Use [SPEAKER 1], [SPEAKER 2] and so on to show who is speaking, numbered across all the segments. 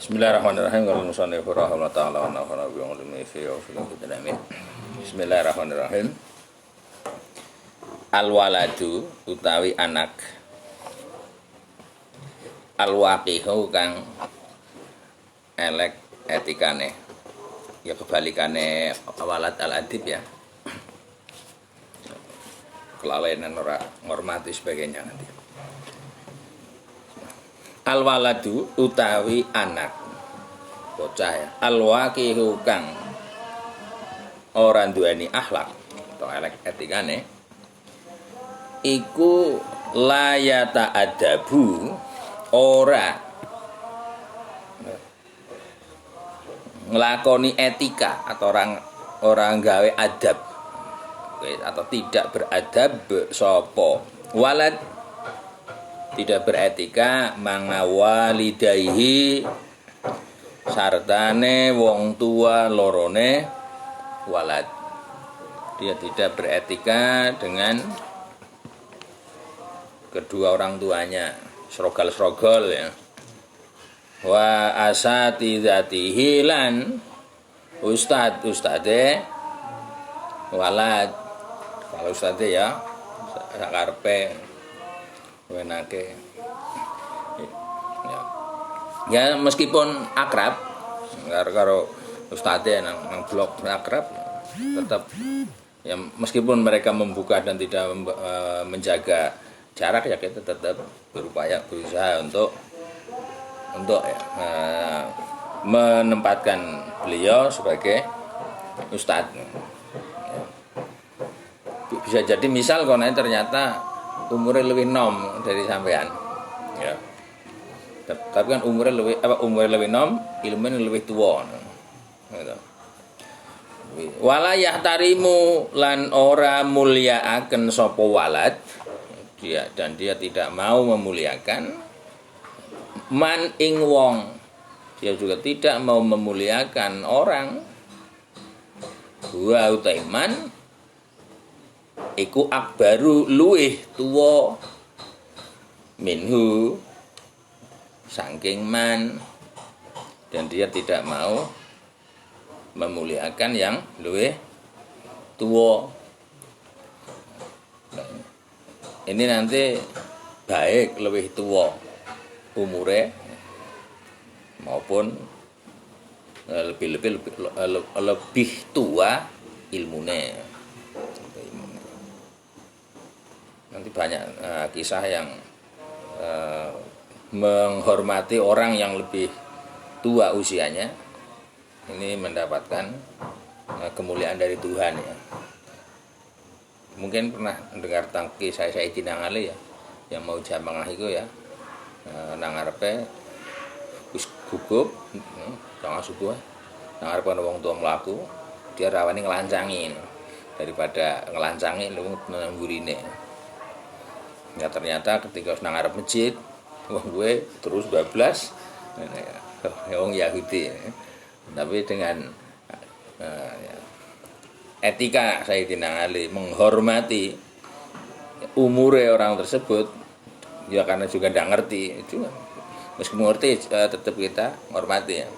[SPEAKER 1] Bismillahirrahmanirrahim. Bismillahirrahmanirrahim. Al-waladu utawi anak, al-waqihu kang elek etikane. Ya kebalikane walad al-adib ya. Kelalainan ora ngormati sebagainya nanti. Al-waladu utawi anak bocah ya. Al-waqihu kang ora duweni akhlak atau elek etikane iku layata adabu ora nglakoni etika atau orang gawe adab atau tidak beradab sapa walad tidak beretika mangawalidaihi sartane wong tua lorone walad. Dia tidak beretika dengan kedua orang tuanya, srogal-srogol ya. Wa asatizatihi lan ustade walad. Kalau ustade ya sakarpe wenake ya meskipun akrab karo ustadz nang blok akrab tetap ya meskipun mereka membuka dan tidak menjaga jarak ya kita tetap berupaya berusaha untuk ya, menempatkan beliau sebagai ustadz ya. Bisa jadi misal kalau ternyata umurnya lebih nom dari sampean ya. Tapi kan umurnya lebih nom, ilmunya lebih tua gitu. Wala yahtarimu lan ora mulyaaken sapa walad dia tidak mau memuliakan man ing wong, dia juga tidak mau memuliakan orang wa utaiman iku akbaru luih tuwa minhu saking man, dan dia tidak mau memuliakan yang luih tuwa. Ini nanti baik luih tuwa umure maupun lebih tua ilmune. Nanti banyak kisah yang menghormati orang yang lebih tua usianya ini mendapatkan kemuliaan dari Tuhan ya. Mungkin pernah mendengar tentang kisah Sayyidina Ali ya, yang mau jamaah itu ya nang ngarepe wis gugup jangan subuh nang ngarepe wong tua mlaku dia rawani ngelancangin daripada ngelancangi lu nang gurine. Ya ternyata ketika nang ngarep masjid, wong gue terus bablas wong Yahudi. Tapi dengan etika Sayyidina Ali menghormati umure orang tersebut, ya karena juga tidak ngerti itu. Meskipun ngerti tetap kita hormati ya.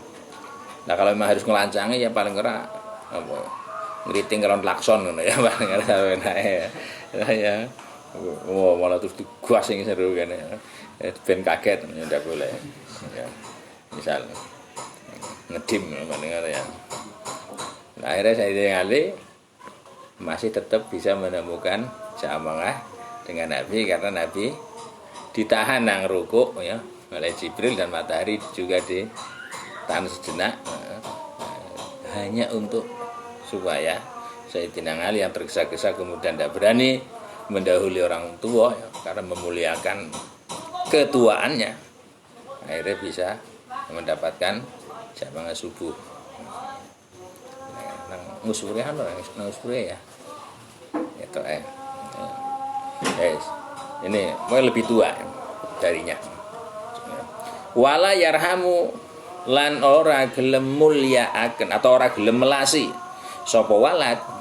[SPEAKER 1] Nah kalau memang harus ngelancangi ya paling ora apa ngriting kalau klakson ngono ya paling ora enak ya. Oh, malah terus diguas yang seru kan ya. Ben kaget ndak boleh. Ya. Misal ngedim mendengar ya. Nah, akhirnya saya Ali masih tetap bisa menemukan jamaah dengan Nabi karena Nabi ditahan nang rukuk ya oleh Jibril dan matahari juga ditahan sejenak hanya untuk supaya Sayyidina Ali yang tergesa-gesa kemudian tidak berani mendahului orang tua ya, karena memuliakan ketuaannya akhirnya bisa mendapatkan jamaah subuh nang musure nang musure ya itu ini mau lebih tua darinya. Wala yarhamu lan ora gelem mulyaaken atau ora gelem melasi sapa walad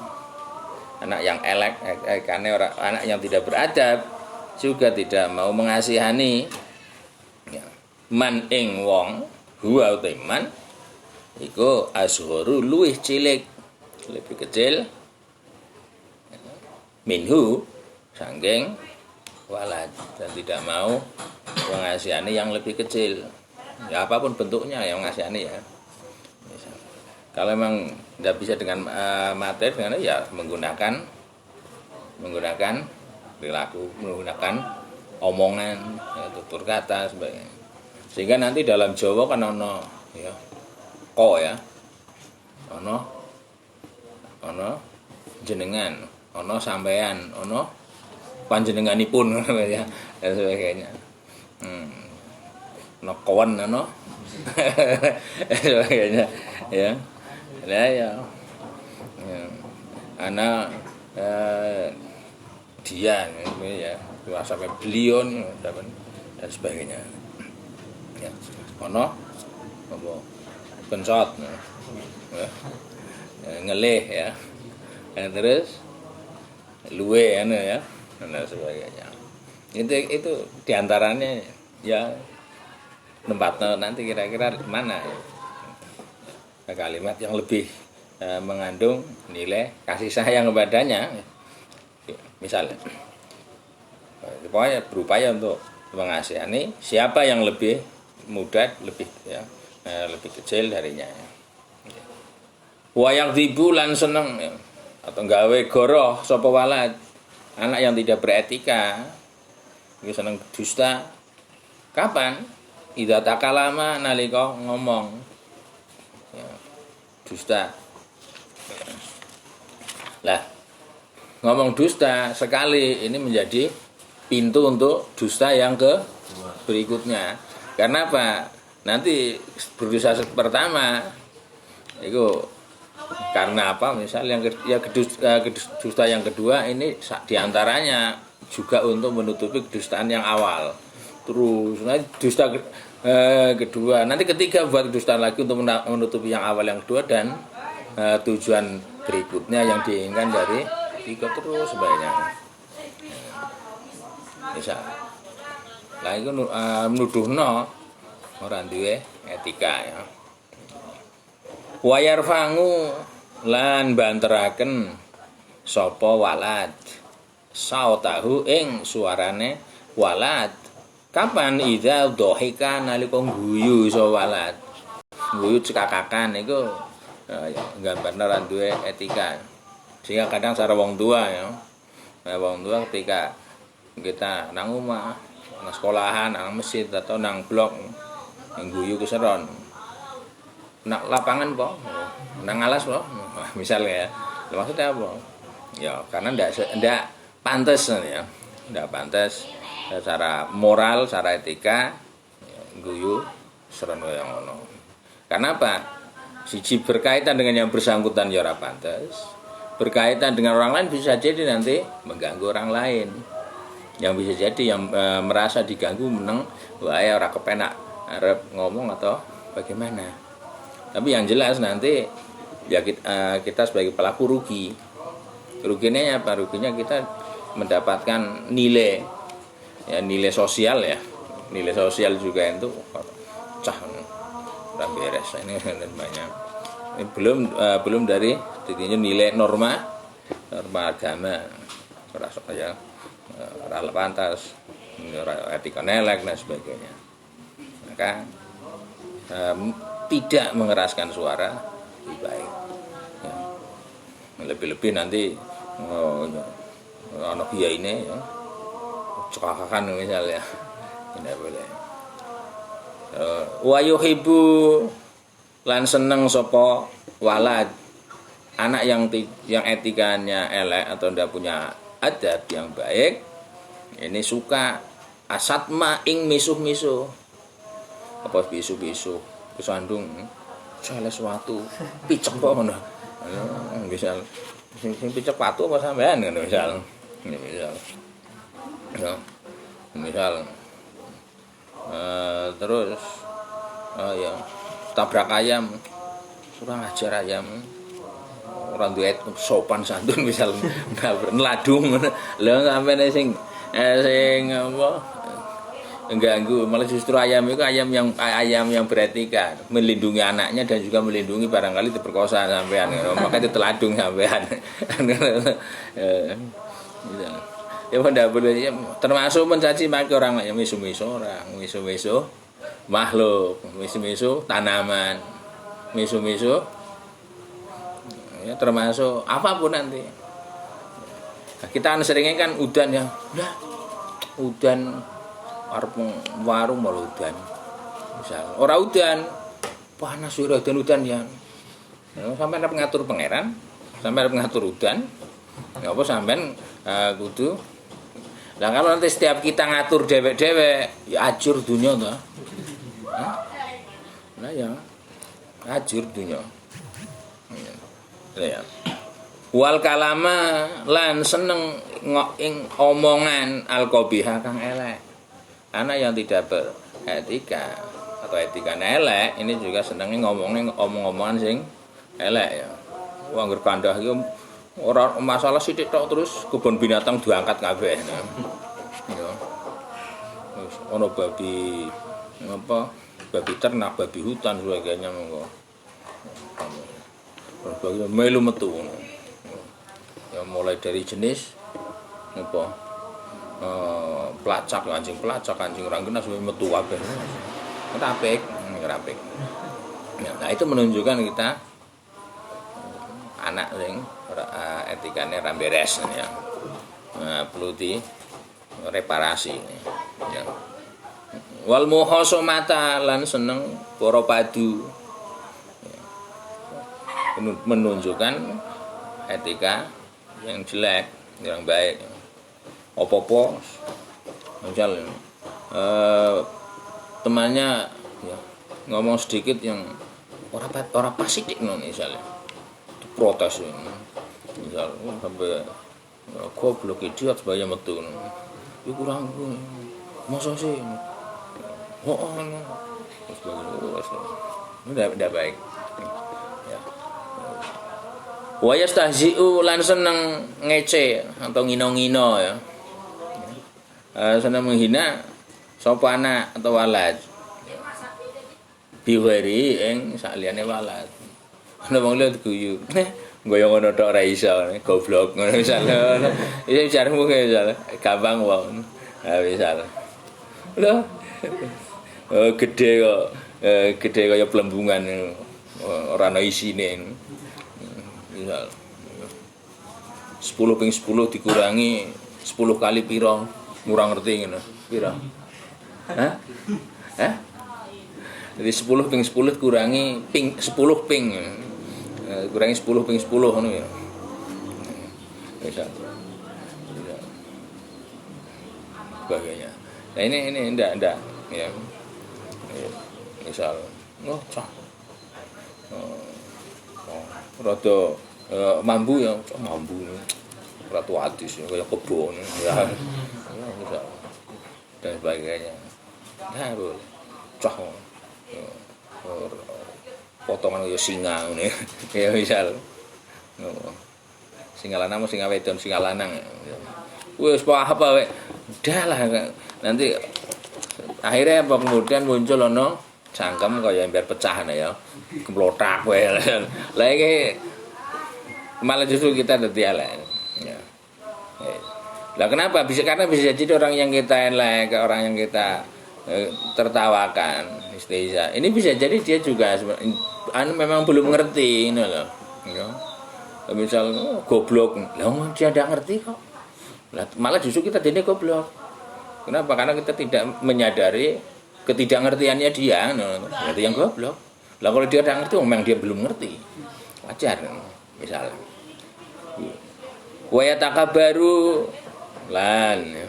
[SPEAKER 1] anak yang elek karena orang anak yang tidak beradab juga tidak mau mengasihani ya, man ing wong huwa teman iku asgharu luwih cilik, lebih kecil minhu saking walad, dan tidak mau pengasihani yang lebih kecil. Ya apapun bentuknya yang ngasihani ya. Kalau memang tidak bisa dengan materi, dengan ya menggunakan perilaku, menggunakan omongan, ya, tutur kata sebagainya. Sehingga nanti dalam Jawa kan ono ya ko ya, ono jenengan, ono sampean, ono panjenenganipun ya dan sebagainya. Ono kawan, ono sebagainya ya. Nah ya, anak dia ya sampai beliau dan sebagainya ya. Ono apa pencot ya, ngelih ya, dan terus luwe ya dan sebagainya. Itu diantaranya ya tempatnya nanti kira-kira mana kalimat yang lebih mengandung nilai kasih sayang kepadanya, misalnya pokoknya berupaya untuk mengasihani siapa yang lebih muda, lebih kecil darinya. Wayang dibu lan seneng ya, atau gawe goroh sapa walad, anak yang tidak beretika itu seneng dusta. Kapan? Idza takalama, nalika ngomong ya, dusta. Lah, ngomong dusta sekali ini menjadi pintu untuk dusta yang ke berikutnya. Karena apa? Nanti berdosa pertama itu karena apa? Misal yang dusta yang kedua ini diantaranya juga untuk menutupi kedustaan yang awal. Terus nanti dusta kedua, nanti ketiga buat kedustaan lagi untuk menutupi yang awal yang kedua, dan tujuan berikutnya yang diinginkan dari tiga terus sebanyak. Misal lah itu menuduhno ora duwe etika ya. Wayar fangu lan banteraken sapa walad sautahu ing suarane walad. Kapan? Idza dhahika, nalika guyu sapa walad. Guyu cekakakan iku gambarna ora duwe etika. Sehingga kadang cara wong tua ya. Wong tua ketika kita nang omah, nang sekolahan, nang masjid atau nang blok guyu keseron. Nak lapangan po, nang alas po, misalnya ya. Maksudnya apa? Ya karena ndak pantas ya. Ndak pantas secara moral, secara etika ya, guyu seron kaya ngono. Karena apa? Siji berkaitan dengan yang bersangkutan ya ora pantas. Berkaitan dengan orang lain bisa jadi nanti mengganggu orang lain. Yang bisa jadi yang merasa diganggu meneng, wah ya ora kepenak arep ngomong atau bagaimana. Tapi yang jelas nanti ya kita sebagai pelaku rugi. Ruginya apa? Ruginya kita mendapatkan nilai ya, nilai sosial ya. Nilai sosial juga itu cah udah beres ini banyak. Ini belum dari intinya nilai norma agama. Rasa ya ora pantas, etika nelek dan sebagainya. Maka tidak mengeraskan suara lebih baik ya. Lebih-lebih nanti anak dia ini ya, cekakakan misalnya tidak boleh. Wa yuhibbu lan seneng sapa walad, anak yang etikanya elek atau tidak punya adab yang baik, ini suka asatma ing misuh-misuh. Apa bisu-bisu kesandung salah suatu picek kok ngono. Misal sing picek patu apa sampean ngono misal. Misal. Ya. Misal terus ya tabrak ayam, kurang ajar ayam. Orang duet sopan santun misal neladung lho sampeyan sing apa mengganggu, malah justru ayam itu ayam yang beretika, melindungi anaknya dan juga melindungi barangkali diperkosa sampean, maka itu teladung sampean. Ya tidak boleh, ya, termasuk mencaci maki orang lain, misu-misu orang, misu-misu makhluk, misu-misu tanaman, misu-misu ya, termasuk apapun nanti. Nah, kita kan seringnya kan udan ya, udah udan warung malah udan. Misal ora udan panas ora udan ya. Sampai arep ngatur pangeran, sampai arep ngatur udan. Ya apa sampean kudu. Lah kalau nanti setiap kita ngatur dewek-dewek ya ajur dunia to. Nah ya ajur dunia. Ya. Wal kalama lan seneng ing omongan al-qabihah kang elek. Anak yang tidak beretika atau etika elek ini juga senengnya ngomongin omong-omongan sing elek ya. Wong ngger kandah iki ora masalah sithik tok terus kebun binatang diangkat kabeh. Ya. Terus ono babi apa? Babi ternak, babi hutan sebagainya monggo. Terus melu metu. Ya mulai dari jenis apa? Pelacak, anjing orang kena sudah metu kabeh. Rapik. Nah, itu menunjukkan kita anak sing etikane ra beres ya. Nah, perlu di reparasi ya. Wal muhasomata lan seneng para padu. Ya. Menunjukkan etika yang jelek, yang baik. Opo-opo misalnya temannya ya, ngomong sedikit yang orang pasidik non misalnya protes misal sampai goblok idiot sebaya metu itu kurang masa sih ini tidak baik ya. Wa yastahzi'u lan seneng ngece atau ngino-ngino ya. Senang menghina sapa anak atau walad biwari ing sakliyane walad ana wong liya guyu goyong ngono tok ora iso goblok ngono misale iki jarmu misale gampang wong misale lho gede kaya plembungan ora ana isine misal 10 dikurangi 10 kali piro kurang ngerti ngono. Pira? Hah? Jadi 10 kurangi ping 10 ping. Kurangi 10 ping 10 ngono ya. Bisa. Sebagainya. Nah ini enggak ya. Misal cah. Rada mambu ya, mambu. Ratu adis kayak kebon ya. Dan sebagainya. Nah, boleh. Cah. Potongan ya singa ngene. Ya misal. Singa lanang singa wedon singa lanang. Wis apa wae. Udahlah nanti akhirnya apa kemudian muncul ono cangkem kaya ember pecah ya. Kemplotak wae. Lah iki malah justru kita dadi elek. Ya. Lah kenapa? Karena bisa jadi orang yang kita elek, orang yang kita tertawakan, istihza. Ini bisa jadi dia juga memang belum ngerti ini loh. Ya. Misal goblok, lah dia tidak ngerti kok. Lah, malah justru kita jadi goblok. Kenapa? Karena kita tidak menyadari ketidakngertiannya dia, ngerti yang goblok. Lah kalau dia tidak ngerti, memang dia belum ngerti. Wajar, misalnya. Wa yatakabaru lan ya.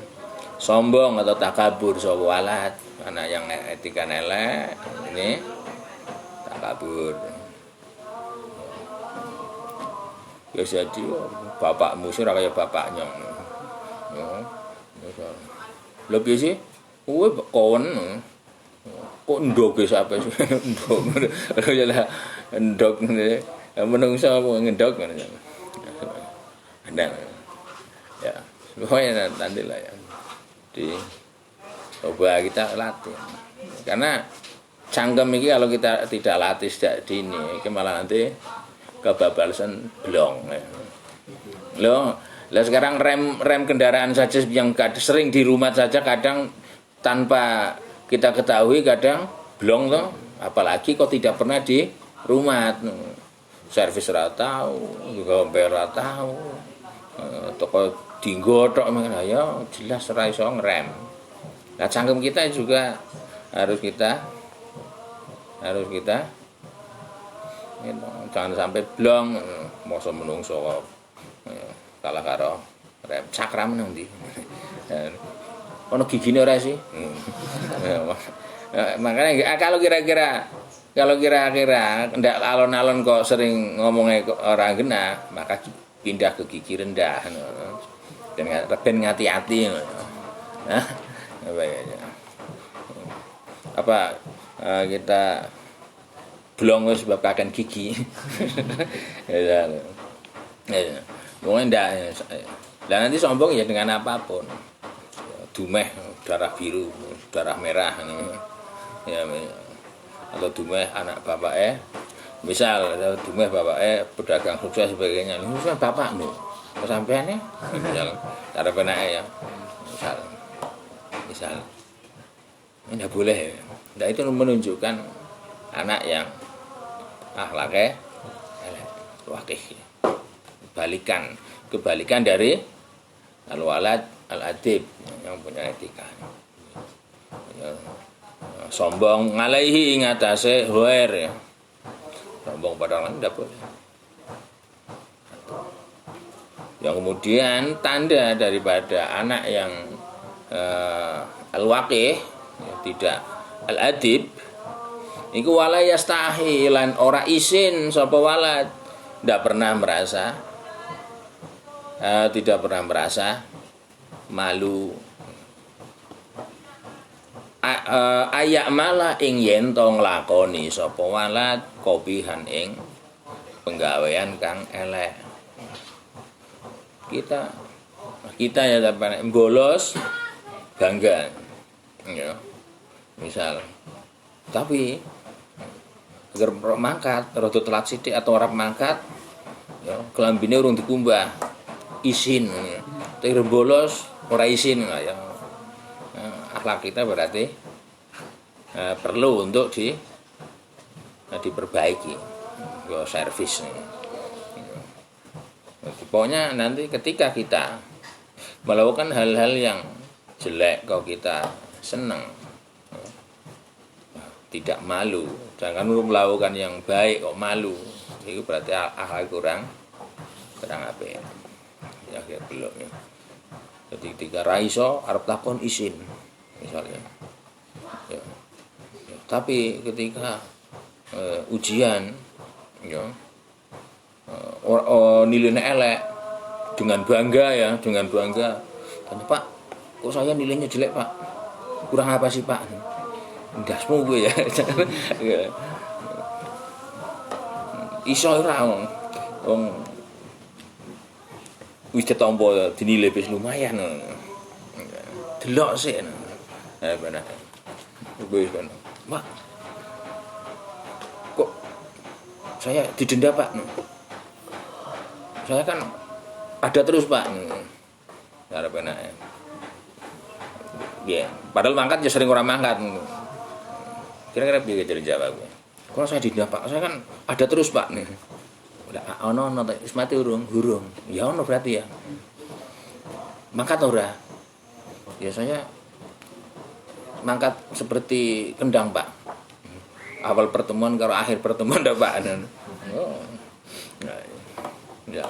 [SPEAKER 1] Sombong atau takabur sapa walad anak yang etika elek ini takabur ya jadi bapakmu sih ora kaya bapaknya ya lebih sih kowe kon kok ndok sampe ndok ya ndok menungso ngendok ada ya pokoknya nanti lah ya di Coba kita latih. Karena cangkem ini kalau kita tidak latih sejak dini, malah nanti kebablasan blong. Loh, lah sekarang rem kendaraan saja yang sering di rumah saja kadang tanpa kita ketahui kadang blong loh, apalagi kok tidak pernah di rumah. Servis ora tahu, juga ora tahu. Toko dinggotok ya jelas ora iso ngerem. Nah, cangkem kita juga harus kita jangan sampai blong masa menungso kalah karo rem cakram nang ndi. Ono gigine ora sih? Makanya kalau kira-kira ndak alon-alon kok sering ngomongnya orang genah, maka pindah ke gigi rendah. Dan ngati-hati. Nah, apa kita blong sebab kakan gigi. Ya. Pokoknya enggak. Dan nanti sombong ya dengan apapun. Dumeh darah biru, darah merah. Ya, atau dumeh anak bapaknya. Misal dumeh bapaknya pedagang sukses sebagainya. Ini kan bapakmu. Kesampeannya misal cara penake ya. Misal. Ini enggak boleh. Nah, itu menunjukkan anak yang akhlaknya elek. Kebalikan dari al-walad al-adib yang punya etika. Ya, sombong alaihi ngatasé huer ya. Sombong pada orang tidak boleh. Yang kemudian tanda daripada anak yang al-waqih ya, tidak al-adib iku wala yastahi lan ora isin sapa walad tidak pernah merasa malu ayak malah ing yen to nglakoni sapa walad kopihan ing penggawean kang elek. Kita ya sampai bolos bangga ya. Misal tapi agar mangkat rada telat sithik atau ora mangkat ya kelambine urung dikumbah isin ya. Tapi bolos ora isin ya. Akhlak kita berarti perlu untuk diperbaiki ya servis ya. Pokoknya nanti ketika kita melakukan hal-hal yang jelek kalau kita senang tidak malu, jangan melakukan yang baik kok malu, itu berarti akhlak kurang apik. Ya belum ya. Jadi ketika raiso arep takon isin misalnya. Ya. Tapi ketika ujian ya nilainya elek dengan bangga. Tanya Pak, kok saya nilainya jelek Pak? Kurang apa sih Pak? Ndasmu gue ya. Iso ora wong wis ditampa dinilai wis lumayan. Delok sik. Benar. Wis kan. Pak. Kok saya didenda Pak? Saya kan ada terus Pak. Cara benar. Ya, padahal mangkat ya sering orang mangkat. Kira-kira piye jadi jawab gue. Kalau saya didenda Pak, saya kan ada terus Pak nih. Udah ono wis mati urung. Ya ono berarti ya. Mangkat ora? Ya saya mangkat seperti kendang Pak. Awal pertemuan karo akhir pertemuan ndak Pak. Oh. Nah, ya.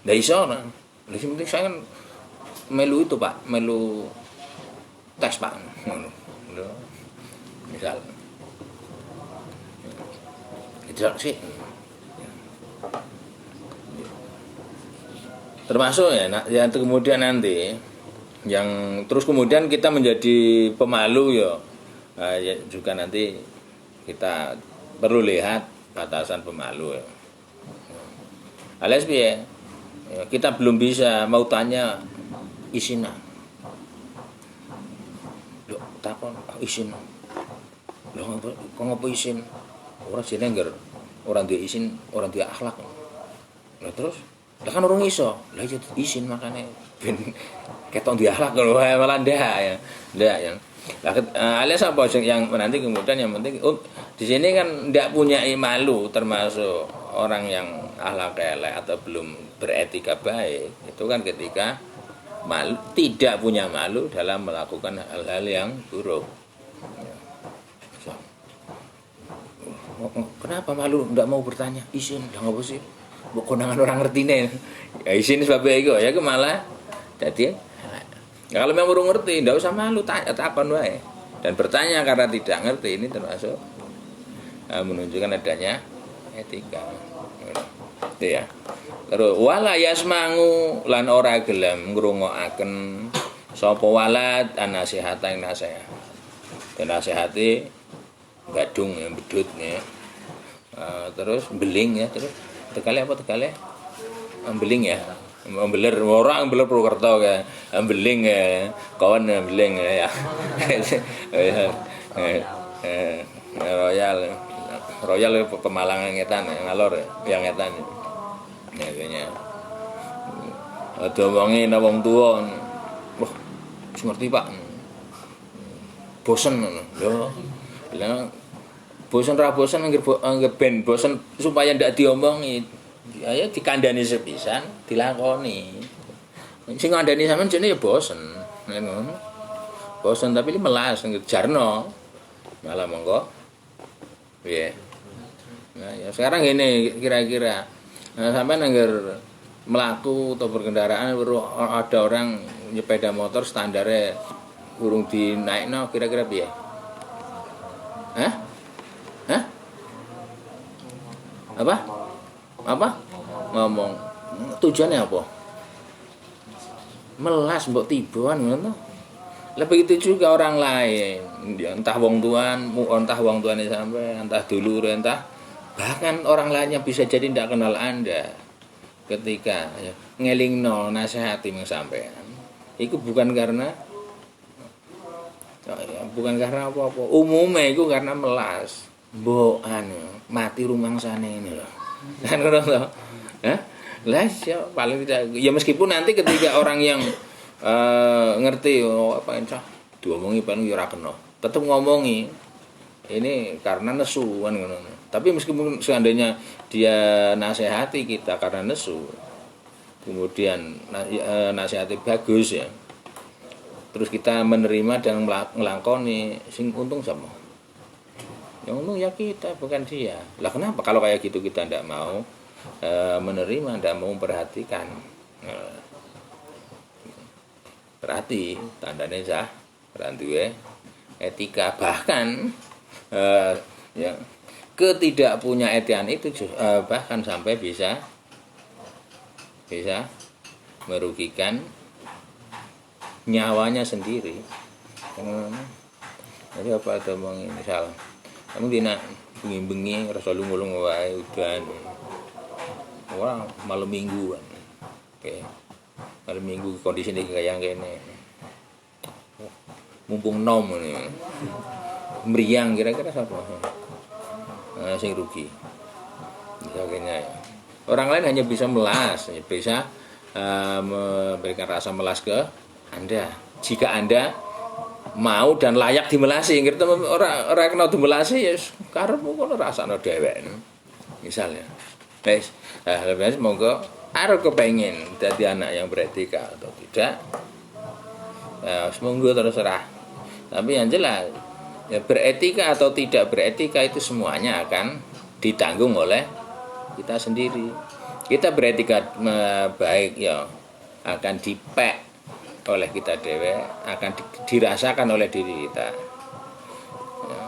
[SPEAKER 1] Ndak iso nah. Lah sing penting saya kan melu itu Pak, melu tes Pak. Ngono. Misal tidak sih termasuk ya yang kemudian nanti yang terus kemudian kita menjadi pemalu ya, ya juga nanti kita perlu lihat batasan pemalu ya. Alias ya, kita belum bisa mau tanya isina takon, isin. Lho kok ngopo isin? Ora jene ngger ora duwe isin, ora duwe akhlak. Lah terus, lah kan urung iso. Lah ya isin makane ben ketok duwe akhlak lho malah ndak ya. Ndak ya. Lah alias apa yang nanti kemudian yang penting di sini kan ndak punya malu termasuk orang yang akhlak elek atau belum beretika baik. Itu kan ketika malu, tidak punya malu dalam melakukan hal-hal yang buruk. Kenapa malu? Ndak mau bertanya. Isin, ndak ngapa sih? Mbok konangan orang ngertine. Ya isin sebab iku ya malah dadi. Ya, kalau memang baru ngerti, ndak usah malu, takon wae. Dan bertanya karena tidak ngerti ini termasuk menunjukkan adanya etika. Itu ya. Terus wala yasmangu lan ora gelem ngrungokaken sapa walad anasihata ing nasihat. Dan nasihati gadung ya bedut ya. Terus beling ya, terus tegale apa tegale? Beling ya. Ambeler orang ambeler Purwokerto ya. Ambeling ya. Kawan ambeling ya. Royal Pemalang ngetan ngalor yang ngetan. Ya kayaknya. Ada wonge nang wong tuwa. Wah, ngerti Pak. Bosen ngono. Lho. Lah bosen ra bosen anggere ben bosen supaya ndak diomongi. Ya dikandani sepisan, dilakoni. Sing ngandani sampean jane ya bosen. Ngono. Bosen tapi ini melas jarno. Malah monggo. Piye? Nah, ya sekarang gini kira-kira sampean anggar melaku atau berkendaraan ada orang sepeda motor standarnya urung dinaikno kira-kira piye? Hah? Hah? Apa? Ngomong. Tujuannya apa? Melas mbok tibuan ngono. Lah begitu juga orang lain. Entah wong tuane sampai, entah dulure, entah bahkan orang lain yang bisa jadi tidak kenal Anda. Ketika ya, ngelingno nasihati mung sampean. Iku bukan karena apa-apa. Umumnya itu karena melas. Mbok mati rumangsane ini loh. Kan ngono to. Hah? Lah ya paling tidak ya meskipun nanti ketika orang yang ngerti apa encah diomongi paling ya ora kena. Tetep ngomongi. Ini karena nesu kan ngono. Tapi meskipun seandainya dia nasihati kita karena nesu, kemudian nasihati bagus ya. Terus kita menerima dan ngelangkoni, sing untung sama. Yang untung ya kita, bukan dia. Lah kenapa kalau kayak gitu kita tidak mau menerima, tidak mau memperhatikan? Berarti tandanya sah, randuwe etika bahkan ya ketidakpunya etian itu bahkan sampai bisa merugikan nyawanya sendiri. Jadi apa ada bang misal kamu dina bengi-bengi rasa lungo-lungo wae udan. Wah, malam mingguan. Oke. Malam minggu kondisi ini kayak gini. Mumpung nom ini. Meriang kira-kira siapa? Sing rugi. Misalnya ya. Orang lain hanya bisa melas, bisa memberikan rasa melas ke Anda. Jika Anda mau dan layak dimelasi, ngerti orang kena dimelasi ya karepmu kono rasane dhewek. Misalnya. Wes, lebih monggo arep kepengin dadi anak yang beretika atau tidak. Monggo terserah. Tapi yang jelas ya beretika atau tidak beretika itu semuanya akan ditanggung oleh kita sendiri. Kita beretika baik ya akan dipek oleh kita dewe, akan dirasakan oleh diri kita. Ya.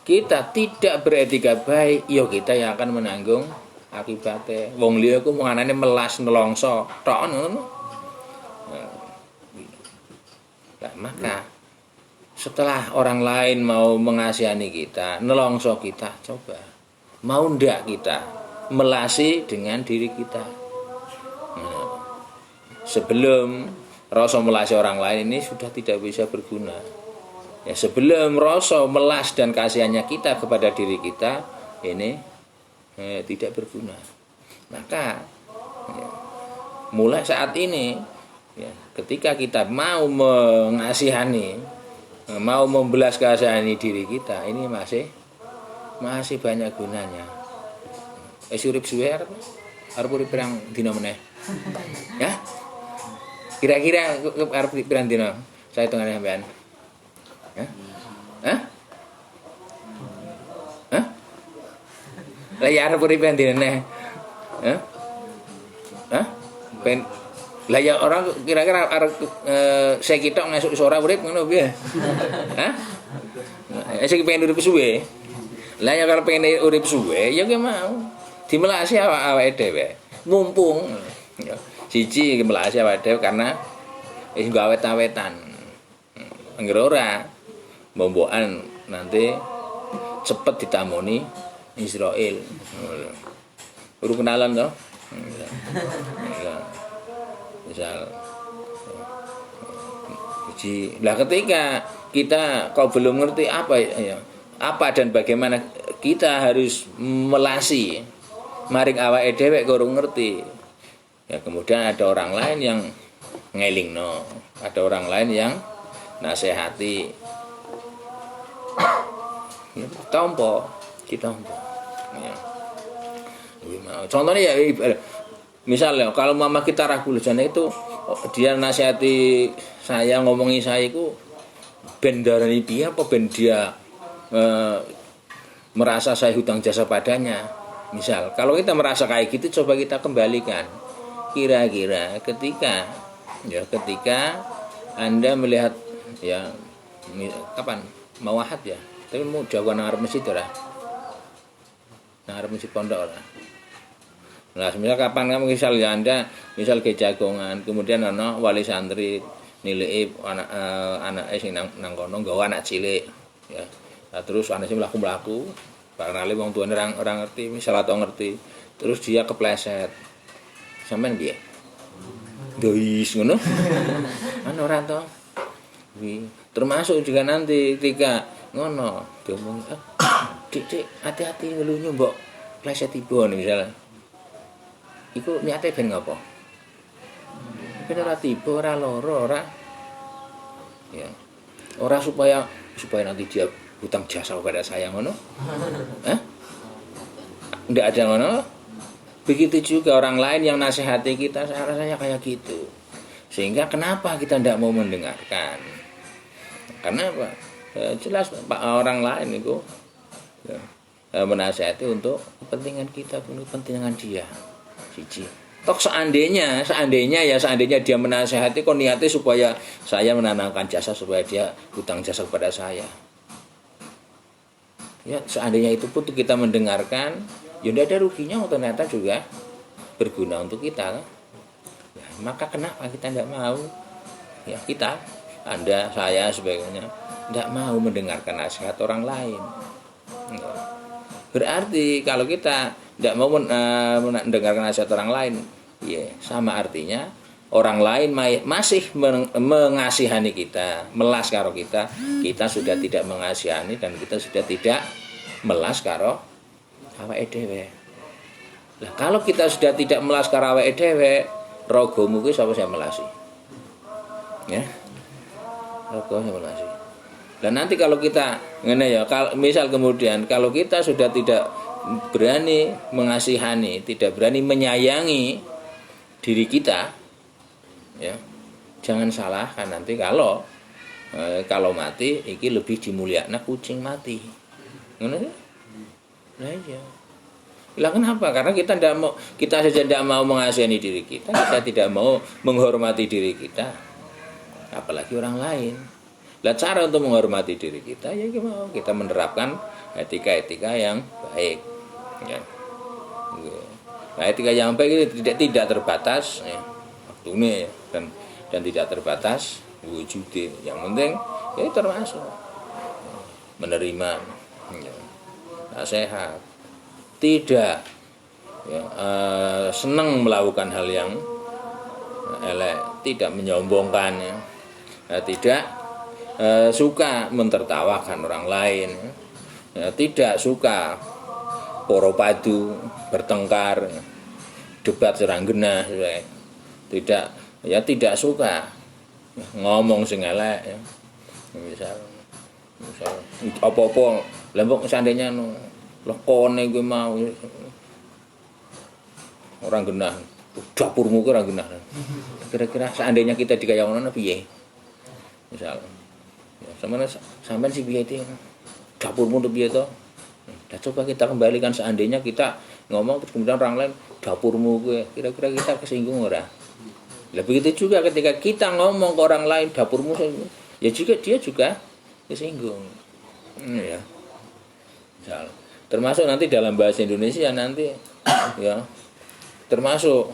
[SPEAKER 1] Kita tidak beretika baik, ya kita yang akan menanggung akibatnya. Wong liya ku menganane melas nelongso tok ngono. Nah, maka setelah orang lain mau mengasihani kita, nelongso kita, coba mau ndak kita melasi dengan diri kita. Nah, sebelum rasa melasi orang lain ini sudah tidak bisa berguna. Ya, sebelum rasa melas dan kasihannya kita kepada diri kita ini tidak berguna. Maka ya, mulai saat ini ya, ketika kita mau mengasihani, mau membelas kasihani diri kita, ini masih banyak gunanya. Urip suwe arep urip pirang dina meneh. Ya? Kira-kira arep pirang dina? Saya tengah sampean. Hah? Hah? Lah ya arep urip pirang dina? Hah? Hah? Ben lah ya orang kira-kira arep saya kitok ngesuk sore urip ngono piye? Hah? Sing pengen urip suwe. Lah ya kalau pengen urip suwe ya ki mau dimelasi awake dhewe. Mumpung ya siji melasi awake dhewe karena wis nggo awet-awetan. Anggere ora mbombokan nanti cepet ditamoni Israel. Baru kenalan toh. Misal lah ketika kita kau belum ngerti apa dan bagaimana kita harus melasi maring awake dhewe kurang ngerti ya, kemudian ada orang lain yang ngelingno, ada orang lain yang nasihati ya, ditompo ya. Contohnya ya misalnya kalau mama kita ragu jane itu dia nasihati saya, ngomongi saya itu ben darani piye apa ben dia merasa saya hutang jasa padanya. Misal kalau kita merasa kayak gitu, coba kita kembalikan. Kira-kira ketika Anda melihat ya kapan mau ahad ya, tapi mau jagoan ngarep masjid ora, ngarep masjid pondok ora. Nah, misal kapan kamu misalnya Anda misal ke jagongan, kemudian ana wali santri nilai anak sing nang kono nggawa anak cilik ya. Nah, terus anake mlaku-mlaku, barangkali wong tuane orang ngerti, misal atau ngerti, terus dia kepleset. Sampeyan piye? Dois ngono. Ana ora to? Termasuk juga nanti ketika ngono diomong, "Dik, hati-hati ngelunyu mbok pleset tiba misalnya." Iku niate ben ngopo? Ben ora tiba, ora loro, ora. Ya. Ora supaya nanti dia hutang jasa kepada saya ngono. Hah? Enggak ada ngono. Begitu juga orang lain yang nasihati kita, saya rasanya kayak gitu. Sehingga kenapa kita tidak mau mendengarkan? Karena apa? Ya, jelas orang lain itu ya, menasihati untuk kepentingan kita, untuk kepentingan dia. Siji. Toh seandainya dia menasihati kok niatnya supaya saya menanamkan jasa, supaya dia hutang jasa kepada saya. Ya, seandainya itu pun kita mendengarkan, ya tidak ada ruginya, ternyata juga berguna untuk kita. Ya, maka kenapa kita tidak mau? Ya, kita, Anda, saya sebagainya tidak mau mendengarkan nasihat orang lain. Ya. Berarti kalau kita tidak mau mendengarkan nasihat orang lain, ya sama artinya orang lain masih mengasihani kita, melas karo kita sudah tidak mengasihani dan kita sudah tidak melas karo awake dhewe. Lah kalau kita sudah tidak melas karo awake dhewe, rogomu kuwi sapa sing melasi? Ya. Rogo sing melasi. Dan nanti kalau kita ngene ya, misal kemudian kalau kita sudah tidak berani mengasihani, tidak berani menyayangi diri kita, ya jangan salahkan nanti kalau mati iki lebih dimulyakna kucing mati. Ngono ya? Lah iya. Lah kenapa? Karena kita saja tidak mau mengasihani diri kita tidak mau menghormati diri kita, apalagi orang lain. Lah cara untuk menghormati diri kita ya kita menerapkan etika-etika yang baik. Ya. Nah, etika yang baik itu tidak terbatas ya, waktunya ya, dan tidak terbatas wujudnya. Yang penting ya termasuk menerima ya, nasihat, tidak ya, senang melakukan hal yang elek, tidak menyombongkan ya, tidak suka mentertawakan orang lain, tidak suka poro padu, bertengkar, debat serang genah, tidak suka ngomong sing elek, ya. misal apa-apa lembok seandainya lekone gue mau orang genah, dapurmu ke orang genah, kira-kira seandainya kita dikayakan piye misal sampai si piye itu dapurmu tuh piye toh. Nah, coba kita kembalikan seandainya kita ngomong terus kemudian orang lain dapurmu gue, kira-kira kita kesinggung ora? Lah begitu juga ketika kita ngomong ke orang lain dapurmu, ya juga dia juga kesinggung. Ya. Misal, termasuk nanti dalam bahasa Indonesia nanti ya termasuk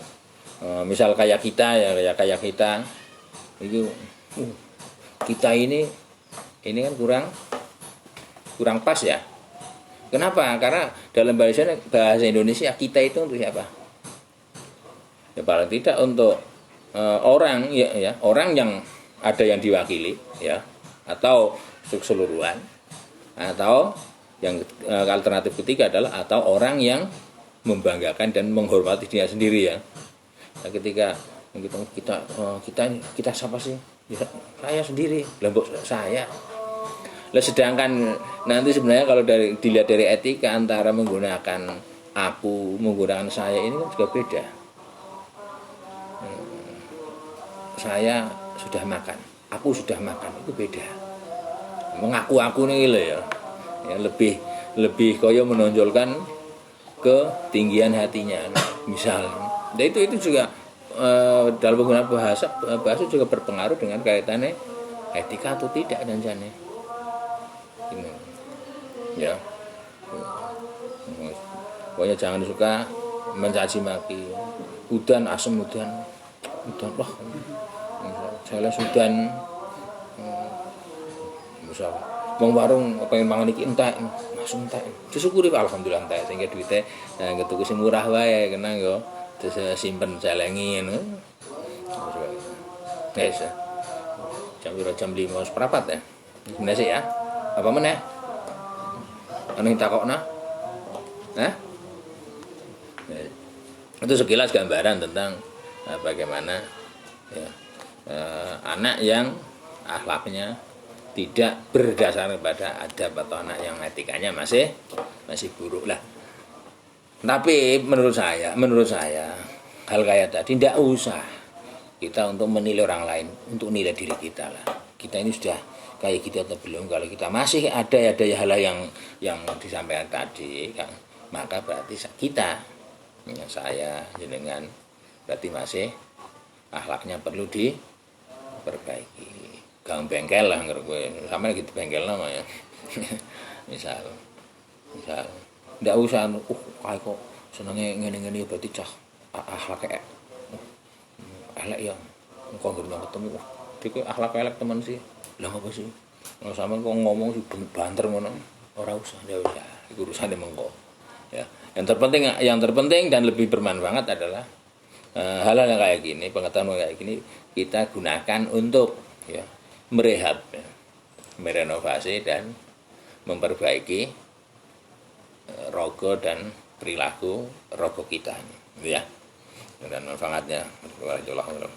[SPEAKER 1] misal kayak kita ya kayak kita itu kita ini kan kurang pas ya. Kenapa? Karena dalam bahasa Indonesia kita itu untuk siapa? Ya paling tidak untuk orang ya orang yang ada yang diwakili ya, atau keseluruhan, atau yang alternatif ketiga adalah atau orang yang membanggakan dan menghormati dia sendiri ya. Nah, ketika kita siapa sih? Ya, saya sendiri, lembok saya. Lah sedangkan nanti sebenarnya kalau dilihat dari etika antara menggunakan aku, menggunakan saya ini kan juga beda. Saya sudah makan, aku sudah makan, itu beda. Mengaku-aku nih ya lebih koyo menonjolkan ketinggian hatinya misal. Nah itu juga dalam penggunaan bahasa juga berpengaruh dengan kaitannya etika atau tidak dan jane. Ya. Pokoknya jangan suka mencaci maki. Udan asem udan wah. Saya sudan misal wong warung pengen mangan iki entek, langsung entek. Disyukuri alhamdulillah entek sehingga duite ketuku sing murah wae kena yo. Terus simpen celengi ngono. Wes. Jam 5 seperempat ya. Bener sih ya. Apa meneh? Anu takokna? Itu sekilas gambaran tentang bagaimana ya, anak yang akhlaknya tidak berdasar pada adab atau anak yang etikanya masih buruk lah. Tapi menurut saya hal kayak tadi tidak usah kita untuk menilai orang lain, untuk nilai diri kita lah. Kita ini sudah kayak gitu atau belum? Kalau kita masih ada hal yang disampaikan tadi kan, maka berarti kita saya jenengan berarti masih akhlaknya perlu diperbaiki. Gang bengkel lah nggak gue sama gitu bengkel nama ya. misal nggak usah kayak kok senengnya ngene berarti cah akhlak elek ya kok nggak ketemu dia akhlak elek teman sih lah apa sih kalau sama kok ngomong sih banter ngono ora usah itu urusan mengko ya. Yang terpenting dan lebih bermanfaat adalah hal-hal yang kayak gini, pengetahuan kayak gini kita gunakan untuk ya merehab, ya, merenovasi dan memperbaiki rogo dan perilaku rogo kita ini, ya. Dan manfaatnya. Waalaikumsalam.